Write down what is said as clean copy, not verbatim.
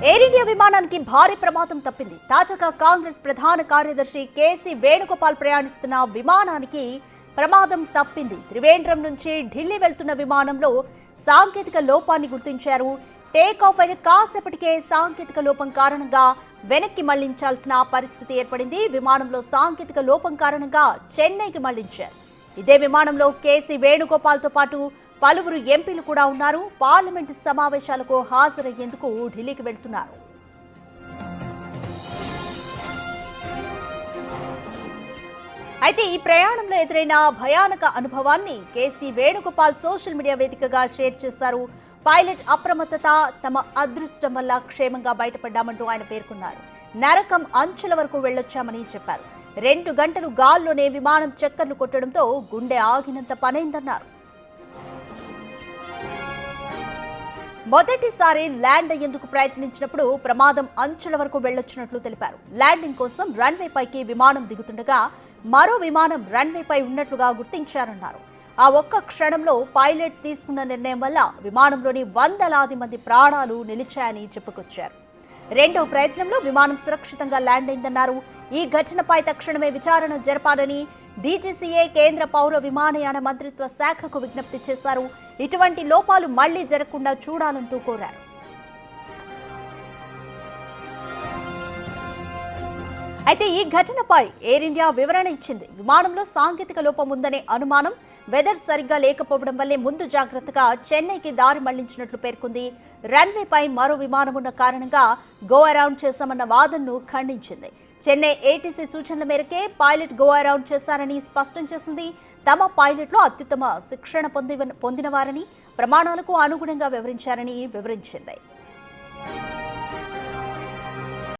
Air India విమానానికి భారీ ప్రమాదం తప్పింది. తాజాగా కాంగ్రెస్ ప్రధాన కార్యదర్శి కేసీ వేణుగోపాల్ ప్రయాణిస్తున్న విమానానికి ప్రమాదం తప్పింది. త్రివేంద్రం నుంచి ఢిల్లీ వెళ్తున్న విమానంలో సాంకేతిక లోపాన్ని గుర్తించారు. టేక్ ఆఫ్ అయిన కాసేపటికే సాంకేతిక లోపం కారణంగా వెనక్కి మళ్లించాల్సిన పరిస్థితి ఏర్పడింది. విమానంలో సాంకేతిక లోపం కారణంగా చెన్నైకి మళ్లించారు. ఇదే విమానంలో కేసీ వేణుగోపాల్తో పాటు పలువురు ఎంపీలు కూడా ఉన్నారు. పార్లమెంటు సమావేశాలకు హాజరయ్యేందుకు ఢిల్లీకి వెళ్తున్నారు. అయితే ఈ ప్రయాణంలో ఎదురైన భయానక అనుభవాన్ని కేసీ వేణుగోపాల్ సోషల్ మీడియా వేదికగా షేర్ చేశారు. పైలట్ అప్రమత్తత తమ అదృష్టం వల్ల క్షేమంగా బయటపడ్డామంటూ ఆయన పేర్కొన్నారు. నరకం అంచుల వరకు వెళ్లొచ్చామని చెప్పారు. 2 గంటలు గాల్లోనే విమానం చక్కర్లు కొట్టడంతో గుండె ఆగినంత పనైందన్నారు. మొదటిసారి ల్యాండ్ అయ్యేందుకు ప్రయత్నించినప్పుడు ప్రమాదం అంచుల వరకు వెళ్లొచ్చినట్లు తెలిపారు. ల్యాండింగ్ కోసం రన్వే పైకి విమానం దిగుతుండగా మరో విమానం రన్వేపై ఉన్నట్లుగా గుర్తించారన్నారు. ఆ ఒక్క క్షణంలో పైలట్ తీసుకున్న నిర్ణయం వల్ల విమానంలోని వందలాది మంది ప్రాణాలు నిలిచాయని చెప్పుకొచ్చారు. రెండో ప్రయత్నంలో విమానం సురక్షితంగా ల్యాండ్ అయిందన్నారు. ఈ ఘటనపై తక్షణమే విచారణ జరపాలని డీజీసీఏ కేంద్ర పౌర విమానయాన మంత్రిత్వ శాఖకు విజ్ఞప్తి చేశారు. ఇటువంటి లోపాలు మళ్లీ జరగకుండా చూడాలంటూ కోరారు. అయితే ఈ ఘటనపై ఎయిర్ ఇండియా వివరణ ఇచ్చింది. విమానంలో సాంకేతిక లోపం ఉందనే అనుమానం, వెదర్ సరిగ్గా లేకపోవడం వల్లే ముందు జాగ్రత్తగా చెన్నైకి దారి మళ్లించినట్లు పేర్కొంది. రన్వేపై మరో విమానం ఉన్న కారణంగా గో అరౌండ్ చేశామన్న వాదనను ఖండించింది. చెన్నై ఏటీసీ సూచనల మేరకే పైలట్ గో అరౌండ్ చేశారని స్పష్టం చేసింది. తమ పైలట్లు అత్యుత్తమ శిక్షణ పొందిన వారని, ప్రమాణాలకు అనుగుణంగా వివరించారని వివరించింది.